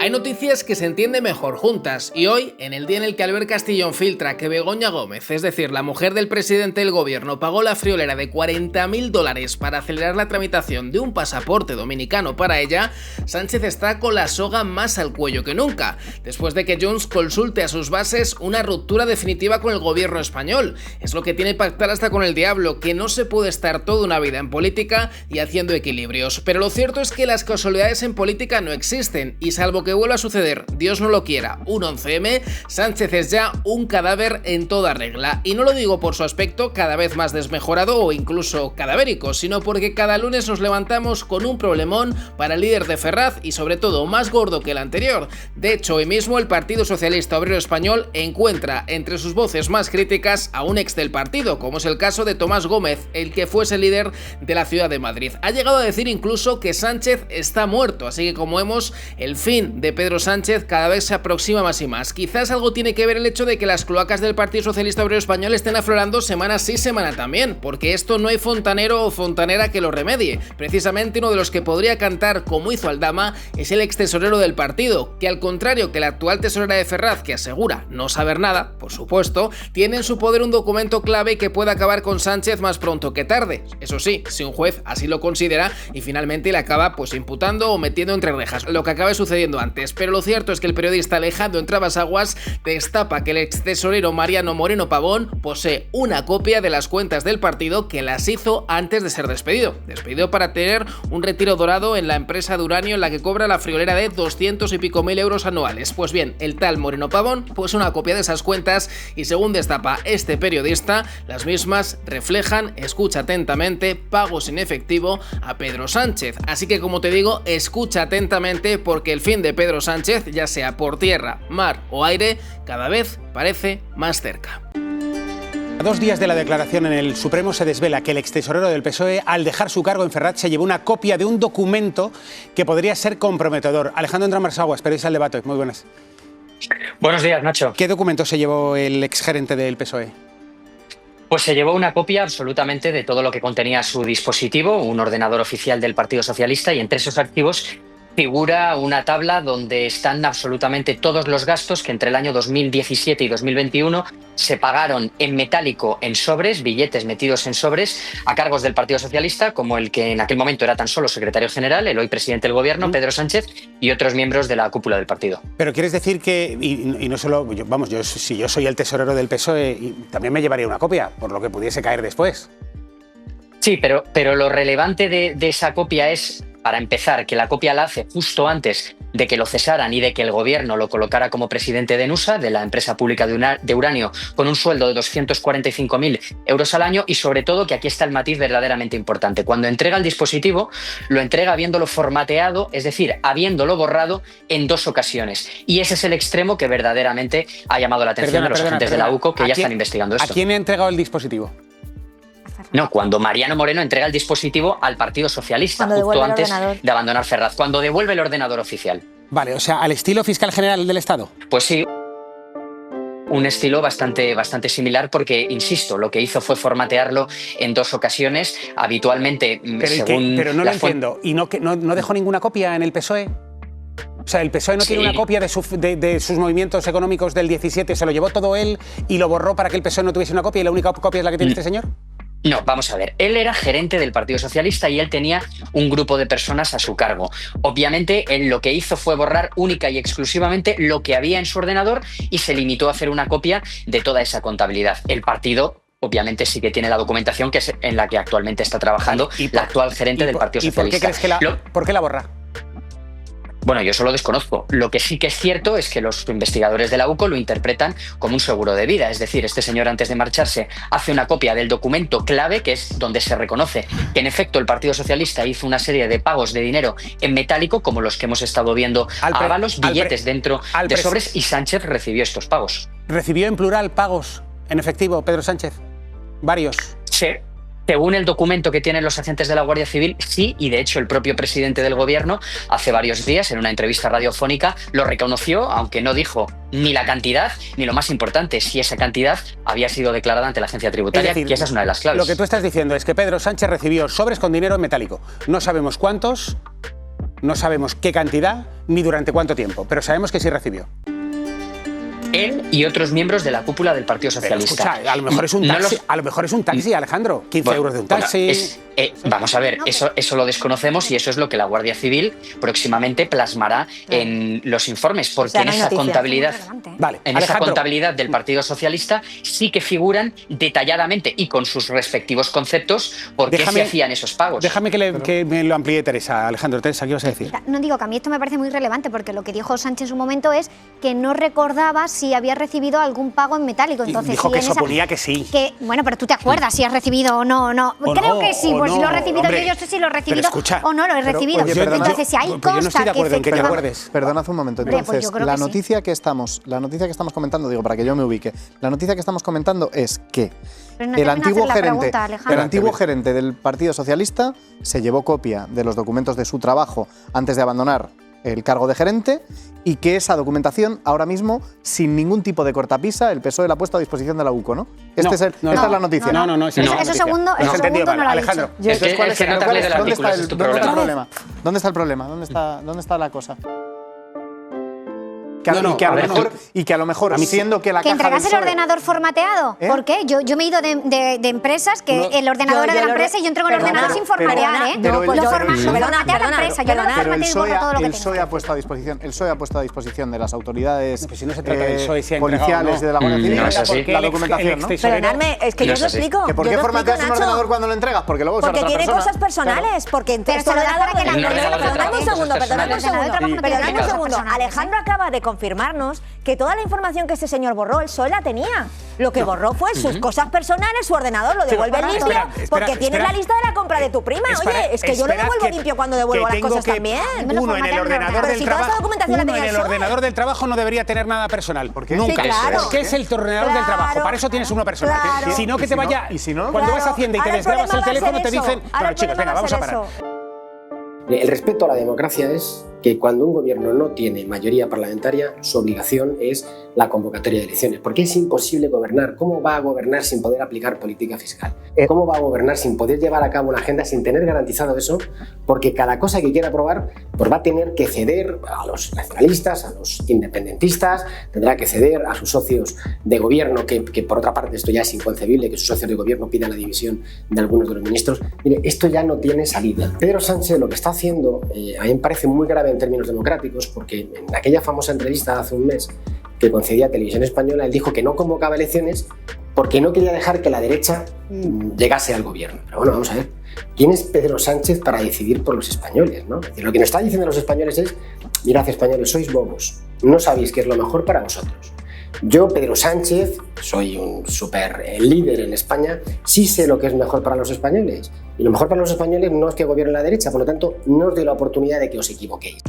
Hay noticias que se entienden mejor juntas y hoy, en el día en el que Albert Castillón filtra que Begoña Gómez, es decir, la mujer del presidente del gobierno, pagó la friolera de $40.000 para acelerar la tramitación de un pasaporte dominicano para ella, Sánchez está con la soga más al cuello que nunca, después de que Junts consulte a sus bases una ruptura definitiva con el gobierno español. Es lo que tiene pactar hasta con el diablo, que no se puede estar toda una vida en política y haciendo equilibrios. Pero lo cierto es que las casualidades en política no existen y salvo que vuelva a suceder, Dios no lo quiera, un 11M, Sánchez es ya un cadáver en toda regla. Y no lo digo por su aspecto cada vez más desmejorado o incluso cadavérico, sino porque cada lunes nos levantamos con un problemón para el líder de Ferraz y sobre todo más gordo que el anterior. De hecho, hoy mismo el Partido Socialista Obrero Español encuentra entre sus voces más críticas a un ex del partido, como es el caso de Tomás Gómez, el que fuese líder de la ciudad de Madrid. Ha llegado a decir incluso que Sánchez está muerto, así que como vemos, el fin de Pedro Sánchez cada vez se aproxima más y más. Quizás algo tiene que ver el hecho de que las cloacas del Partido Socialista Obrero Español estén aflorando semana sí, semana también, porque esto no hay fontanero o fontanera que lo remedie. Precisamente uno de los que podría cantar como hizo Aldama es el ex tesorero del partido, que al contrario que la actual tesorera de Ferraz, que asegura no saber nada, por supuesto, tiene en su poder un documento clave que puede acabar con Sánchez más pronto que tarde. Eso sí, si un juez así lo considera y finalmente le acaba imputando o metiendo entre rejas, lo que acabe sucediendo antes. Pero lo cierto es que el periodista Alejandro Entrabasaguas destapa que el ex tesorero Mariano Moreno Pavón posee una copia de las cuentas del partido que las hizo antes de ser despedido para tener un retiro dorado en la empresa de uranio en la que cobra la friolera de 200 y pico mil euros anuales. Pues bien, el tal Moreno Pavón una copia de esas cuentas y según destapa este periodista, las mismas reflejan, escucha atentamente, pagos en efectivo a Pedro Sánchez. Así que como te digo, escucha atentamente porque el fin de Pedro Sánchez, ya sea por tierra, mar o aire, cada vez parece más cerca. A 2 días de la declaración en el Supremo se desvela que el extesorero del PSOE, al dejar su cargo en Ferraz, se llevó una copia de un documento que podría ser comprometedor. Alejandro Entrabasaguas, periodista del Debate. Muy buenas. Buenos días, Nacho. ¿Qué documento se llevó el exgerente del PSOE? Pues se llevó una copia absolutamente de todo lo que contenía su dispositivo, un ordenador oficial del Partido Socialista, y entre esos archivos figura una tabla donde están absolutamente todos los gastos que entre el año 2017 y 2021 se pagaron en metálico en sobres, billetes metidos en sobres, a cargos del Partido Socialista, como el que en aquel momento era tan solo secretario general, el hoy presidente del gobierno, Pedro Sánchez, y otros miembros de la cúpula del partido. Pero quieres decir que, y no solo, si yo soy el tesorero del PSOE, también me llevaría una copia, por lo que pudiese caer después. Sí, pero lo relevante de esa copia es, para empezar, que la copia la hace justo antes de que lo cesaran y de que el gobierno lo colocara como presidente de Nusa, de la empresa pública de uranio, con un sueldo de 245.000 euros al año, y sobre todo que aquí está el matiz verdaderamente importante. Cuando entrega el dispositivo, lo entrega habiéndolo formateado, es decir, habiéndolo borrado en 2 ocasiones. Y ese es el extremo que verdaderamente ha llamado la atención de los agentes de la UCO, que ya están investigando esto. ¿A quién le ha entregado el dispositivo? No, cuando Mariano Moreno entrega el dispositivo al Partido Socialista, justo antes de abandonar Ferraz, cuando devuelve el ordenador oficial. Vale, o sea, ¿al estilo fiscal general del Estado? Pues sí, un estilo bastante similar porque, insisto, lo que hizo fue formatearlo en 2 ocasiones, habitualmente, pero no lo entiendo. ¿Y no dejó ninguna copia en el PSOE? O sea, ¿el PSOE no tiene una copia de sus movimientos económicos del 17? ¿Se lo llevó todo él y lo borró para que el PSOE no tuviese una copia y la única copia es la que tiene este señor? No, vamos a ver. Él era gerente del Partido Socialista y él tenía un grupo de personas a su cargo. Obviamente, él lo que hizo fue borrar única y exclusivamente lo que había en su ordenador y se limitó a hacer una copia de toda esa contabilidad. El partido, obviamente, sí que tiene la documentación que es en la que actualmente está trabajando la actual gerente del Partido Socialista. ¿Y por qué crees que por qué la borra? Bueno, yo eso lo desconozco. Lo que sí que es cierto es que los investigadores de la UCO lo interpretan como un seguro de vida. Es decir, este señor antes de marcharse hace una copia del documento clave, que es donde se reconoce que en efecto el Partido Socialista hizo una serie de pagos de dinero en metálico, como los que hemos estado viendo a avalos, billetes dentro de sobres, y Sánchez recibió estos pagos. ¿Recibió en plural pagos en efectivo Pedro Sánchez? ¿Varios? Sí. Según el documento que tienen los agentes de la Guardia Civil, sí, y de hecho el propio presidente del gobierno hace varios días en una entrevista radiofónica lo reconoció, aunque no dijo ni la cantidad ni lo más importante, si esa cantidad había sido declarada ante la agencia tributaria, es decir, que esa es una de las claves. Lo que tú estás diciendo es que Pedro Sánchez recibió sobres con dinero en metálico. No sabemos cuántos, no sabemos qué cantidad, ni durante cuánto tiempo, pero sabemos que sí recibió. Él y otros miembros de la cúpula del Partido Socialista. Pero, escucha, a lo mejor es un taxi, a lo mejor es un taxi, Alejandro. 15 euros de un taxi. Vamos a ver, eso lo desconocemos y eso es lo que la Guardia Civil próximamente plasmará en los informes, porque en esa contabilidad, esa contabilidad del Partido Socialista sí que figuran detalladamente y con sus respectivos conceptos por qué se hacían esos pagos. Déjame que me lo amplíe Teresa. Alejandro, Teresa, ¿qué vas a decir? No, digo que a mí esto me parece muy relevante porque lo que dijo Sánchez en su momento es que no recordaba si había recibido algún pago en metálico. Entonces, dijo que suponía que sí. Bueno, pero tú te acuerdas si has recibido o no. Creo que sí, pues si lo he recibido yo sé si lo he recibido o no lo he recibido. Entonces, si hay consta que efectivamente... Perdonad un momento. Entonces, la noticia que estamos comentando, digo, para que yo me ubique, la noticia que estamos comentando es que el antiguo gerente del Partido Socialista se llevó copia de los documentos de su trabajo antes de abandonar el cargo de gerente y que esa documentación ahora mismo, sin ningún tipo de cortapisa, el PSOE la ha puesto a disposición de la UCO, ¿no? Esta es la noticia. Eso segundo no lo ha dicho. Entonces, ¿cuál es el problema? ¿Dónde está el problema? ¿Dónde está la cosa? Y que a lo mejor, siendo que la que caja entregase el ordenador formateado. ¿Por qué? Yo me he ido de empresas que el ordenador es de la empresa y yo entrego el ordenador sin formatear, ¿eh? Lo formatea la empresa. Yo no lo formateo y borro todo lo que tengo. El PSOE ha puesto a disposición de las autoridades si no se trata del PSOE, si policiales de la Guardia Civil la documentación, ¿no? Perdonadme, es que yo os lo explico. ¿Por qué formateas un ordenador cuando lo entregas? Porque luego porque tiene cosas personales. Porque perdonadme un segundo. Alejandro acaba de confirmarnos que toda la información que este señor borró, él solo la tenía. Lo que borró fue sus cosas personales, su ordenador, lo devuelve limpio, porque tienes la lista de la compra de tu prima. Oye, es que yo lo devuelvo limpio cuando devuelvo las cosas también. Uno en el ordenador del trabajo. Uno en el ordenador del trabajo no debería tener nada personal. ¿Por qué? Nunca. ¿Qué es el ordenador del trabajo? Para eso tienes uno personal. Si no, que te vaya. Cuando vas a Hacienda y te desgrabas el teléfono, te dicen, bueno, chicos, venga, vamos a parar. El respeto a la democracia es que cuando un gobierno no tiene mayoría parlamentaria, su obligación es la convocatoria de elecciones, porque es imposible gobernar. ¿Cómo va a gobernar sin poder aplicar política fiscal? ¿Cómo va a gobernar sin poder llevar a cabo una agenda, sin tener garantizado eso? Porque cada cosa que quiera aprobar pues va a tener que ceder a los nacionalistas, a los independentistas, tendrá que ceder a sus socios de gobierno, que por otra parte esto ya es inconcebible, que sus socios de gobierno pidan la dimisión de algunos de los ministros. Mire, esto ya no tiene salida. Pedro Sánchez lo que está haciendo a mí me parece muy grave en términos democráticos, porque en aquella famosa entrevista hace un mes que concedía a Televisión Española, él dijo que no convocaba elecciones porque no quería dejar que la derecha llegase al gobierno. Pero bueno, vamos a ver, ¿quién es Pedro Sánchez para decidir por los españoles, ¿no? Lo que nos está diciendo los españoles es, mirad españoles, sois bobos, no sabéis qué es lo mejor para vosotros. Yo, Pedro Sánchez, soy un súper líder en España, sí sé lo que es mejor para los españoles. Y lo mejor para los españoles no es que gobierne la derecha, por lo tanto, no os doy la oportunidad de que os equivoquéis.